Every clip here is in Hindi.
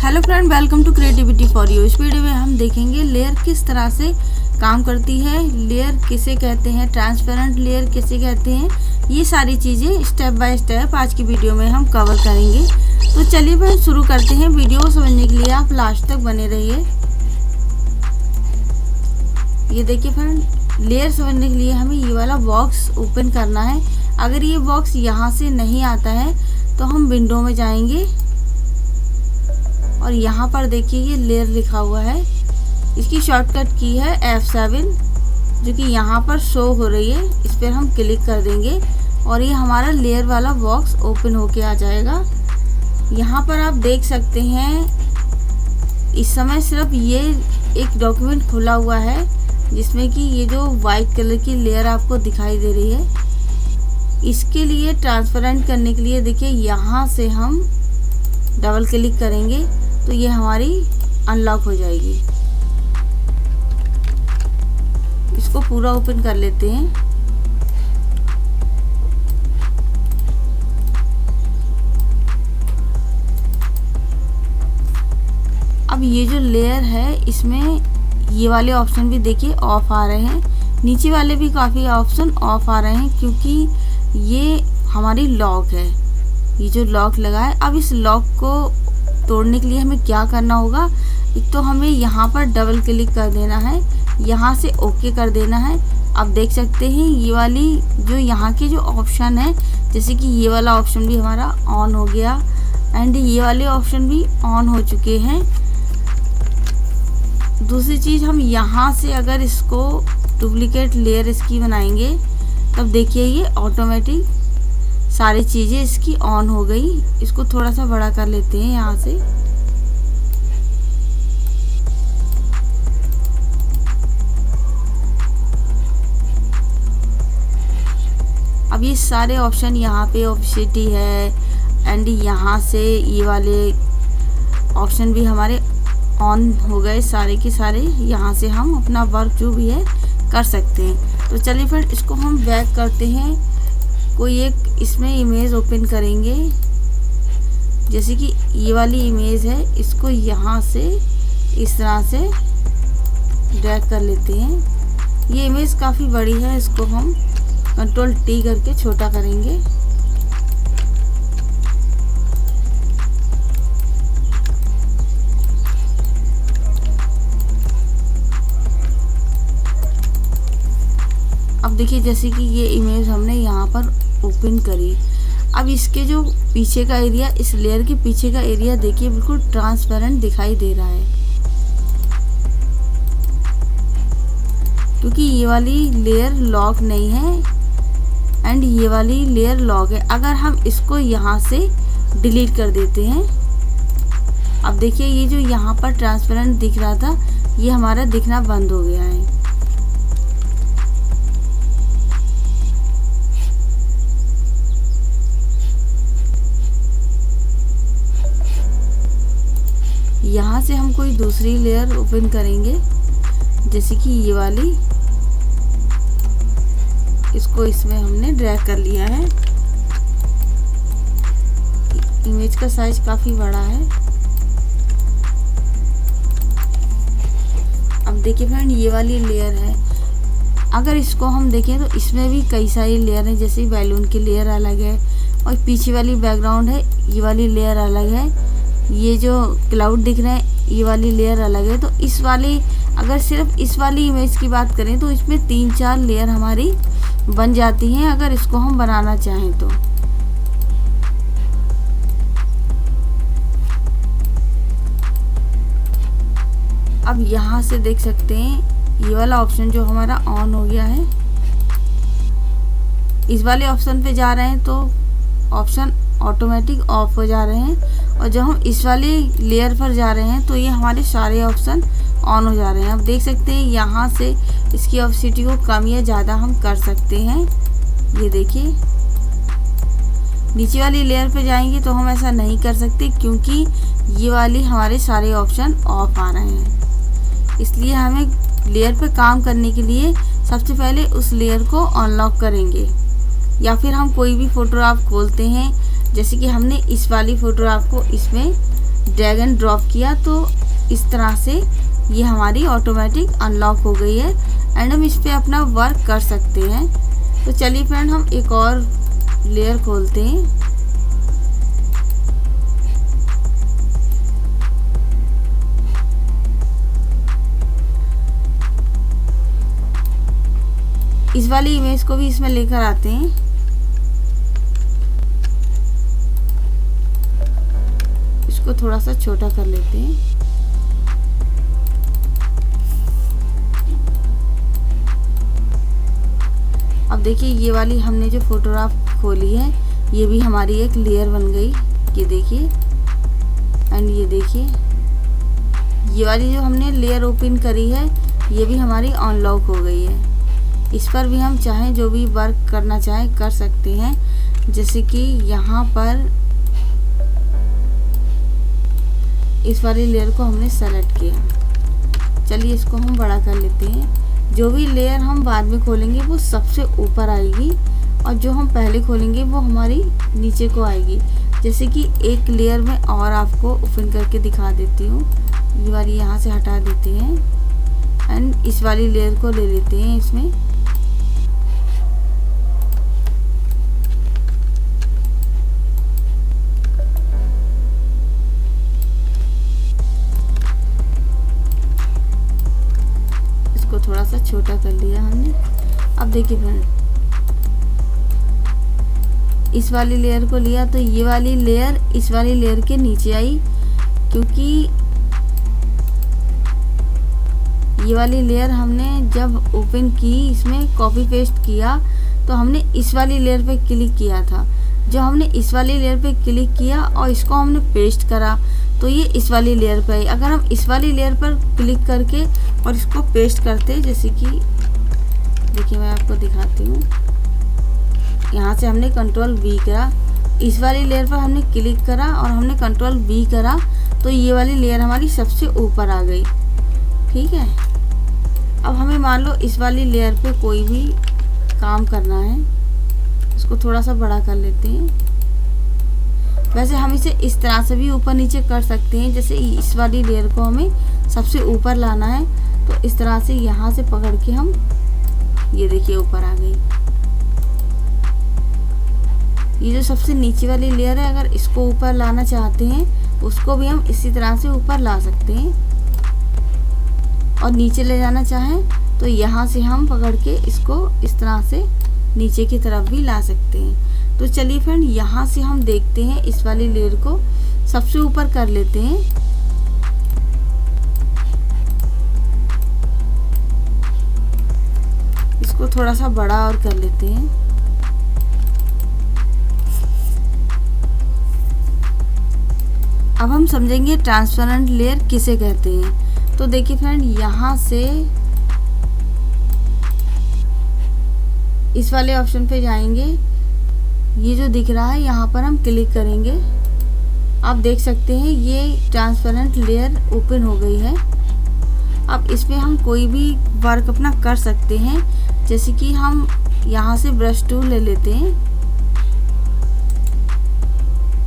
Hello friend, welcome to creativity for you. इस वीडियो में हम देखेंगे लेयर किस तरह से काम करती है, लेयर किसे कहते हैं, ट्रांसपेरेंट लेयर किसे कहते हैं। ये सारी चीज़ें स्टेप बाय स्टेप आज की वीडियो में हम कवर करेंगे। तो चलिए फ्रेंड शुरू करते हैं। वीडियो को समझने के लिए आप लास्ट तक बने रहिए। ये देखिए फ्रेंड, लेयर समझने के लिए हमें ये वाला बॉक्स ओपन करना है। अगर ये बॉक्स यहाँ से नहीं आता है तो हम विंडो में जाएंगे और यहाँ पर देखिए ये लेयर लिखा हुआ है। इसकी शॉर्टकट की है F7 जो कि यहाँ पर शो हो रही है। इस पर हम क्लिक कर देंगे और ये हमारा लेयर वाला बॉक्स ओपन होके आ जाएगा। यहाँ पर आप देख सकते हैं इस समय सिर्फ ये एक डॉक्यूमेंट खुला हुआ है जिसमें कि ये जो वाइट कलर की लेयर आपको दिखाई दे रही है। इसके लिए ट्रांसपेरेंट करने के लिए देखिए यहाँ से हम डबल क्लिक करेंगे तो ये हमारी अनलॉक हो जाएगी। इसको पूरा ओपन कर लेते हैं। अब ये जो लेयर है इसमें ये वाले ऑप्शन भी देखिए ऑफ आ रहे हैं, नीचे वाले भी काफ़ी ऑप्शन ऑफ आ रहे हैं क्योंकि ये हमारी लॉक है। ये जो लॉक लगा है, अब इस लॉक को तोड़ने के लिए हमें क्या करना होगा, एक तो हमें यहाँ पर डबल क्लिक कर देना है, यहाँ से ओके कर देना है। अब देख सकते हैं ये वाली जो यहाँ के जो ऑप्शन है, जैसे कि ये वाला ऑप्शन भी हमारा ऑन हो गया एंड ये वाले ऑप्शन भी ऑन हो चुके हैं। दूसरी चीज़, हम यहाँ से अगर इसको डुप्लीकेट लेयर इसकी बनाएंगे तब देखिए ये ऑटोमेटिक सारी चीज़ें इसकी ऑन हो गई। इसको थोड़ा सा बड़ा कर लेते हैं यहाँ से। अब ये सारे ऑप्शन यहाँ पे ऑप्सिटी है एंड यहाँ से ये वाले ऑप्शन भी हमारे ऑन हो गए सारे के सारे। यहाँ से हम अपना वर्क जो भी है कर सकते हैं। तो चलिए फ्रेंड इसको हम बैक करते हैं। कोई एक इसमें इमेज ओपन करेंगे, जैसे कि ये वाली इमेज है, इसको यहाँ से इस तरह से ड्रैग कर लेते हैं। ये इमेज काफ़ी बड़ी है, इसको हम Ctrl+T करके छोटा करेंगे। अब देखिए जैसे कि ये इमेज हमने यहाँ पर ओपन करी। अब इसके जो पीछे का एरिया, इस लेयर के पीछे का एरिया देखिए बिल्कुल ट्रांसपेरेंट दिखाई दे रहा है क्योंकि ये वाली लेयर लॉक नहीं है एंड ये वाली लेयर लॉक है। अगर हम इसको यहाँ से डिलीट कर देते हैं, अब देखिए ये जो यहाँ पर ट्रांसपेरेंट दिख रहा था ये हमारा दिखना बंद हो गया है। यहाँ से हम कोई दूसरी लेयर ओपन करेंगे, जैसे कि ये वाली, इसको इसमें हमने ड्रैग कर लिया है। इमेज का साइज काफ़ी बड़ा है। अब देखिए फ्रेंड ये वाली लेयर है, अगर इसको हम देखें तो इसमें भी कई सारी लेयर हैं, जैसे बैलून की लेयर अलग है और पीछे वाली बैकग्राउंड है ये वाली लेयर अलग है। ये जो क्लाउड दिख रहे हैं ये वाली लेयर अलग है। तो इस वाली, अगर सिर्फ इस वाली इमेज की बात करें तो इसमें 3-4 लेयर हमारी बन जाती हैं अगर इसको हम बनाना चाहें तो। अब यहाँ से देख सकते हैं ये वाला ऑप्शन जो हमारा ऑन हो गया है, इस वाले ऑप्शन पे जा रहे हैं तो ऑप्शन ऑटोमेटिक ऑफ हो जा रहे हैं और जब हम इस वाली लेयर पर जा रहे हैं तो ये हमारे सारे ऑप्शन ऑन हो जा रहे हैं। अब देख सकते हैं यहाँ से इसकी ऑप्सिटी को कम या ज़्यादा हम कर सकते हैं। ये देखिए नीचे वाली लेयर पे जाएंगे तो हम ऐसा नहीं कर सकते क्योंकि ये वाली हमारे सारे ऑप्शन ऑफ आ रहे हैं। इसलिए हमें लेयर पे काम करने के लिए सबसे पहले उस लेयर को अनलॉक करेंगे, या फिर हम कोई भी फ़ोटोग्राफ खोलते हैं, जैसे कि हमने इस वाली फ़ोटोग्राफ को इसमें ड्रैग एंड ड्रॉप किया तो इस तरह से ये हमारी ऑटोमेटिक अनलॉक हो गई है एंड हम इस पर अपना वर्क कर सकते हैं। तो चलिए फ्रेंड हम एक और लेयर खोलते हैं। इस वाली इमेज को भी इसमें लेकर आते हैं। इसको थोड़ा सा छोटा कर लेते हैं। अब देखिए ये वाली हमने जो फोटोग्राफ खोली है ये भी हमारी एक लेयर बन गई, ये देखिए। एंड ये देखिए ये वाली जो हमने लेयर ओपन करी है ये भी हमारी अनलॉक हो गई है। इस पर भी हम चाहें जो भी वर्क करना चाहें कर सकते हैं। जैसे कि यहाँ पर इस वाली लेयर को हमने सेलेक्ट किया। चलिए इसको हम बड़ा कर लेते हैं। जो भी लेयर हम बाद में खोलेंगे वो सबसे ऊपर आएगी और जो हम पहले खोलेंगे वो हमारी नीचे को आएगी। जैसे कि एक लेयर में और आपको ओपन करके दिखा देती हूँ। ये वाली यहाँ से हटा देते हैं एंड इस वाली लेयर को ले लेते हैं इसमें। थोड़ा सा छोटा कर लिया हमने। अब देखिए फ्रेंड इस वाली लेयर को लिया तो ये वाली लेयर इस वाली लेयर के नीचे आई, क्योंकि ये वाली लेयर हमने जब ओपन की इसमें कॉपी पेस्ट किया तो हमने इस वाली लेयर पे क्लिक किया था। जो हमने इस वाली लेयर पे क्लिक किया और इसको हमने पेस्ट करा तो ये इस वाली लेयर पे आई। अगर हम इस वाली लेयर पर क्लिक करके और इसको पेस्ट करते, जैसे कि देखिए मैं आपको दिखाती हूँ। यहाँ से हमने कंट्रोल V करा, इस वाली लेयर पर हमने क्लिक करा और हमने कंट्रोल V करा तो ये वाली लेयर हमारी सबसे ऊपर आ गई। ठीक है, अब हमें मान लो इस वाली लेयर पे कोई भी काम करना है, इसको थोड़ा सा बड़ा कर लेते हैं। वैसे हम इसे इस तरह से भी ऊपर नीचे कर सकते हैं। जैसे इस वाली लेयर को हमें सबसे ऊपर लाना है तो इस तरह से यहाँ से पकड़ के हम, ये देखिए ऊपर आ गई। ये जो सबसे नीचे वाली लेयर है अगर इसको ऊपर लाना चाहते हैं उसको भी हम इसी तरह से ऊपर ला सकते हैं। और नीचे ले जाना चाहें तो यहाँ से हम पकड़ के इसको इस तरह से नीचे की तरफ भी ला सकते हैं। तो चलिए फ्रेंड यहाँ से हम देखते हैं इस वाली लेयर को सबसे ऊपर कर लेते हैं। इसको थोड़ा सा बड़ा और कर लेते हैं। अब हम समझेंगे ट्रांसपेरेंट लेयर किसे कहते हैं। तो देखिए फ्रेंड यहाँ से इस वाले ऑप्शन पे जाएंगे, ये जो दिख रहा है यहाँ पर हम क्लिक करेंगे। आप देख सकते हैं ये ट्रांसपेरेंट लेयर ओपन हो गई है। अब इसमें हम कोई भी वर्क अपना कर सकते हैं। जैसे कि हम यहाँ से ब्रश टूल ले लेते हैं।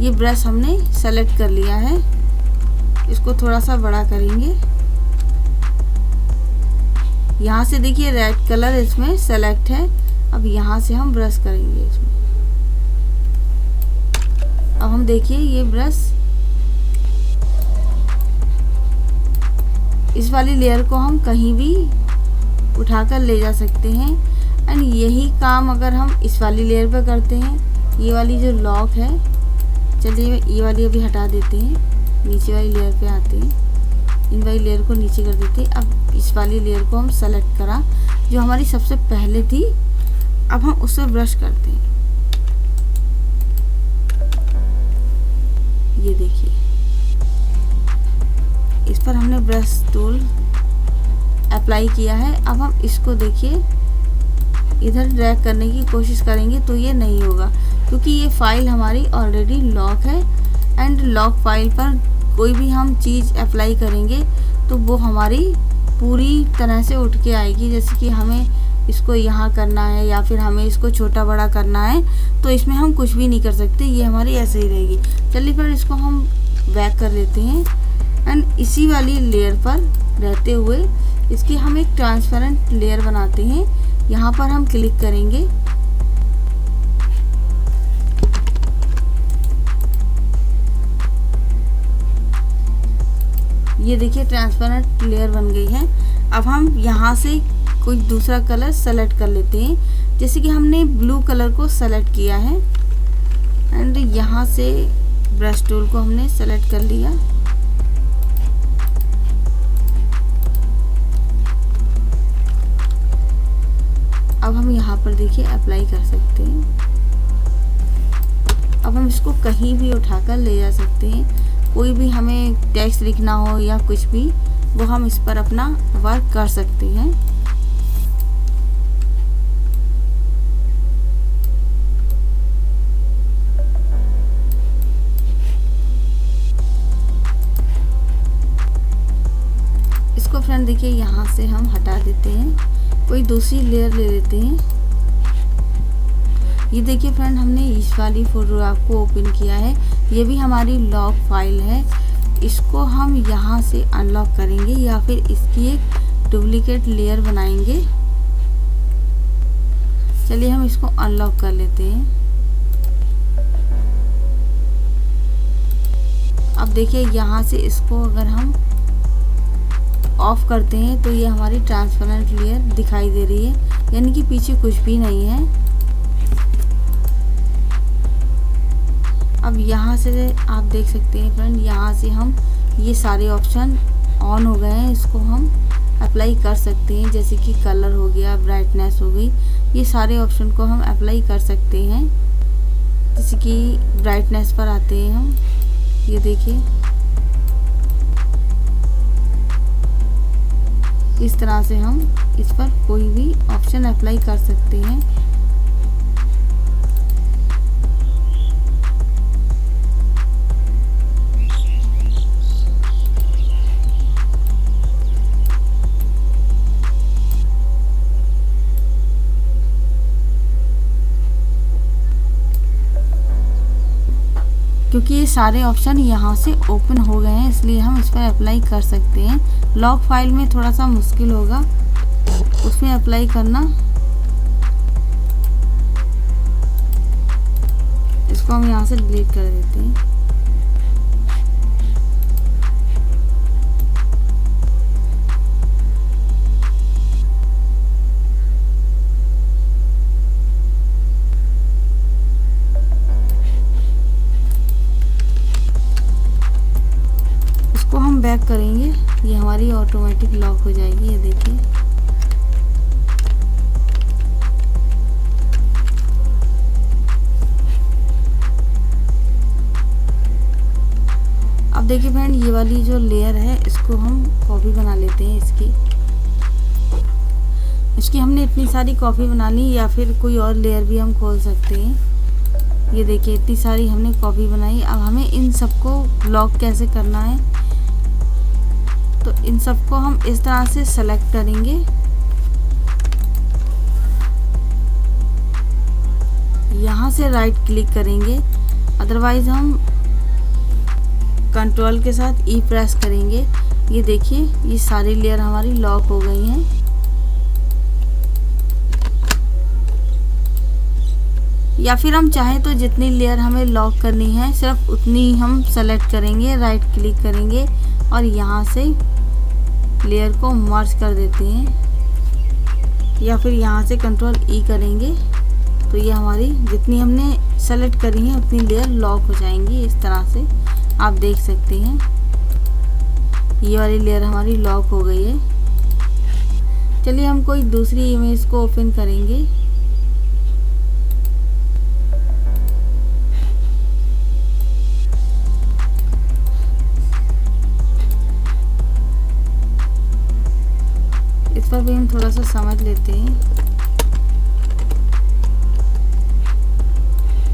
ये ब्रश हमने सेलेक्ट कर लिया है, इसको थोड़ा सा बड़ा करेंगे। यहाँ से देखिए रेड कलर इसमें सेलेक्ट है। अब यहाँ से हम ब्रश करेंगे इसमें। अब हम देखिए ये ब्रश इस वाली लेयर को हम कहीं भी उठाकर ले जा सकते हैं। एंड यही काम अगर हम इस वाली लेयर पर करते हैं, ये वाली जो लॉक है, चलिए ये वाली अभी हटा देते हैं, नीचे वाली लेयर पे आते हैं, इन वाली लेयर को नीचे कर देते हैं। अब इस वाली लेयर को हम सेलेक्ट करा जो हमारी सबसे पहले थी, अब हम उससे ब्रश करते हैं। ये देखिए इस पर हमने ब्रश टूल अप्लाई किया है। अब हम इसको देखिए इधर ड्रैग करने की कोशिश करेंगे तो ये नहीं होगा, क्योंकि ये फाइल हमारी ऑलरेडी लॉक है। एंड लॉक फाइल पर कोई भी हम चीज़ अप्लाई करेंगे तो वो हमारी पूरी तरह से उठ के आएगी। जैसे कि हमें इसको यहाँ करना है या फिर हमें इसको छोटा बड़ा करना है तो इसमें हम कुछ भी नहीं कर सकते, ये हमारी ऐसे ही रहेगी। चलिए फिर इसको हम बैक कर लेते हैं एंड इसी वाली लेयर पर रहते हुए इसकी हम एक ट्रांसपेरेंट लेयर बनाते हैं। यहाँ पर हम क्लिक करेंगे, ये देखिए ट्रांसपेरेंट लेयर बन गई है। अब हम यहाँ से कोई दूसरा कलर सेलेक्ट कर लेते हैं, जैसे कि हमने ब्लू कलर को सेलेक्ट किया है एंड यहाँ से ब्रश टूल को हमने सेलेक्ट कर लिया। अब हम यहाँ पर देखिए अप्लाई कर सकते हैं। अब हम इसको कहीं भी उठाकर ले जा सकते हैं, कोई भी हमें टेक्स्ट लिखना हो या कुछ भी, वो हम इस पर अपना वर्क कर सकते हैं। इसको फ्रेंड देखिए यहाँ से हम हटा देते हैं, कोई दूसरी लेयर ले लेते हैं। ये देखिए फ्रेंड हमने इस वाली फोटोग्राफ को ओपन किया है, ये भी हमारी लॉग फाइल है। इसको हम यहाँ से अनलॉक करेंगे या फिर इसकी एक डुप्लीकेट लेयर बनाएंगे। चलिए हम इसको अनलॉक कर लेते हैं। अब देखिए यहाँ से इसको अगर हम ऑफ करते हैं तो ये हमारी ट्रांसपेरेंट लेयर दिखाई दे रही है, यानी कि पीछे कुछ भी नहीं है। अब यहाँ से आप देख सकते हैं फ्रेंड, यहाँ से हम ये सारे ऑप्शन ऑन हो गए हैं, इसको हम अप्लाई कर सकते हैं, जैसे कि कलर हो गया, ब्राइटनेस हो गई, ये सारे ऑप्शन को हम अप्लाई कर सकते हैं। जैसे कि ब्राइटनेस पर आते हैं हम, ये देखिए इस तरह से हम इस पर कोई भी ऑप्शन अप्लाई कर सकते हैं। क्योंकि ये सारे ऑप्शन यहाँ से ओपन हो गए हैं, इसलिए हम इस पर अप्लाई कर सकते हैं। लॉग फाइल में थोड़ा सा मुश्किल होगा उसमें अप्लाई करना। इसको हम यहाँ से डिलीट कर देते हैं। हम बैक करेंगे, ये हमारी ऑटोमेटिक लॉक हो जाएगी। ये देखिए अब देखिए फ्रेंड, ये वाली जो लेयर है इसको हम कॉपी बना लेते हैं। इसकी हमने इतनी सारी कॉपी बना ली, या फिर कोई और लेयर भी हम खोल सकते हैं। ये देखिए इतनी सारी हमने कॉपी बनाई। अब हमें इन सबको लॉक कैसे करना है, तो इन सबको हम इस तरह से सेलेक्ट करेंगे। यहाँ से राइट क्लिक करेंगे, अदरवाइज हम कंट्रोल के साथ ई प्रेस करेंगे। ये देखिए ये सारी लेयर हमारी लॉक हो गई हैं। या फिर हम चाहें तो जितनी लेयर हमें लॉक करनी है सिर्फ उतनी हम सेलेक्ट करेंगे, राइट क्लिक करेंगे और यहाँ से लेयर को मर्ज कर देते हैं, या फिर यहाँ से कंट्रोल ई करेंगे तो ये हमारी जितनी हमने सेलेक्ट करी है उतनी लेयर लॉक हो जाएंगी। इस तरह से आप देख सकते हैं ये वाली लेयर हमारी लॉक हो गई है। चलिए हम कोई दूसरी इमेज को ओपन करेंगे। इस पर भी हम थोड़ा सा समझ लेते हैं।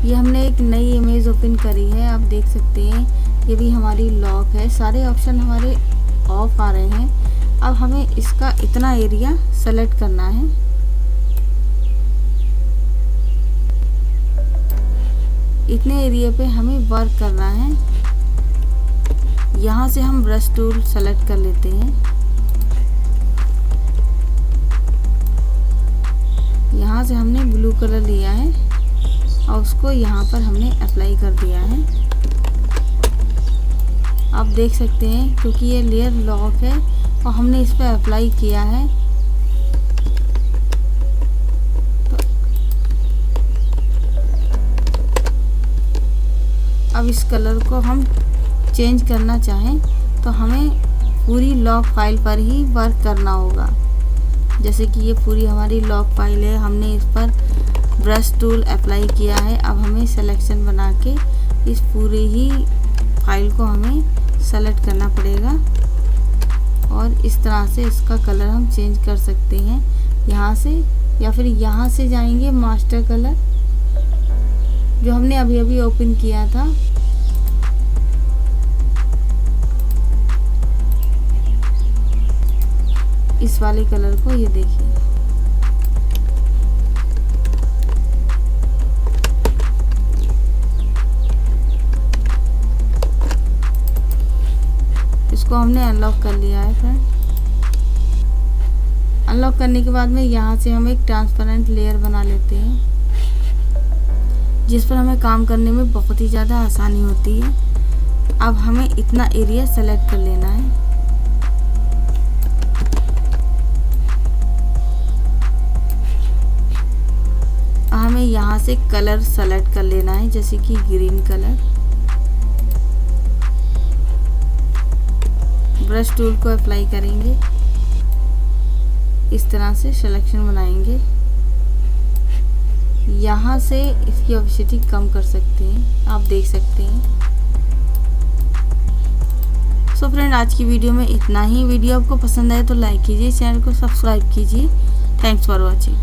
ये हमने एक नई इमेज ओपन करी है, आप देख सकते हैं ये भी हमारी लॉक है। सारे ऑप्शन हमारे ऑफ आ रहे हैं। अब हमें इसका इतना एरिया सेलेक्ट करना है। इतने एरिया पे हमें वर्क करना है। यहाँ से हम ब्रश टूल सेलेक्ट कर लेते हैं। यहाँ से हमने ब्लू कलर लिया है और उसको यहाँ पर हमने अप्लाई कर दिया है। आप देख सकते हैं क्योंकि ये लेयर लॉक है और हमने इस पर अप्लाई किया है। अब इस कलर को हम चेंज करना चाहें तो हमें पूरी लॉक फाइल पर ही वर्क करना होगा। जैसे कि ये पूरी हमारी लॉक फाइल है, हमने इस पर ब्रश टूल अप्लाई किया है। अब हमें सिलेक्शन बना के इस पूरी ही फाइल को हमें सेलेक्ट करना पड़ेगा और इस तरह से इसका कलर हम चेंज कर सकते हैं यहाँ से, या फिर यहाँ से जाएंगे मास्टर कलर जो हमने अभी अभी ओपन किया था। इस वाले कलर को ये देखिए, इसको हमने अनलॉक कर लिया है फ्रेंड। अनलॉक करने के बाद में यहाँ से हम एक ट्रांसपेरेंट लेयर बना लेते हैं जिस पर हमें काम करने में बहुत ही ज़्यादा आसानी होती है। अब हमें इतना एरिया सेलेक्ट कर लेना है। हमें यहाँ से कलर सेलेक्ट कर लेना है, जैसे कि ग्रीन कलर। ब्रश टूल को अप्लाई करेंगे, इस तरह से सिलेक्शन बनाएंगे। यहाँ से इसकी ऑपेसिटी कम कर सकते हैं, आप देख सकते हैं। सो फ्रेंड, आज की वीडियो में इतना ही। वीडियो आपको पसंद आए तो लाइक कीजिए, चैनल को सब्सक्राइब कीजिए। Thanks for watching.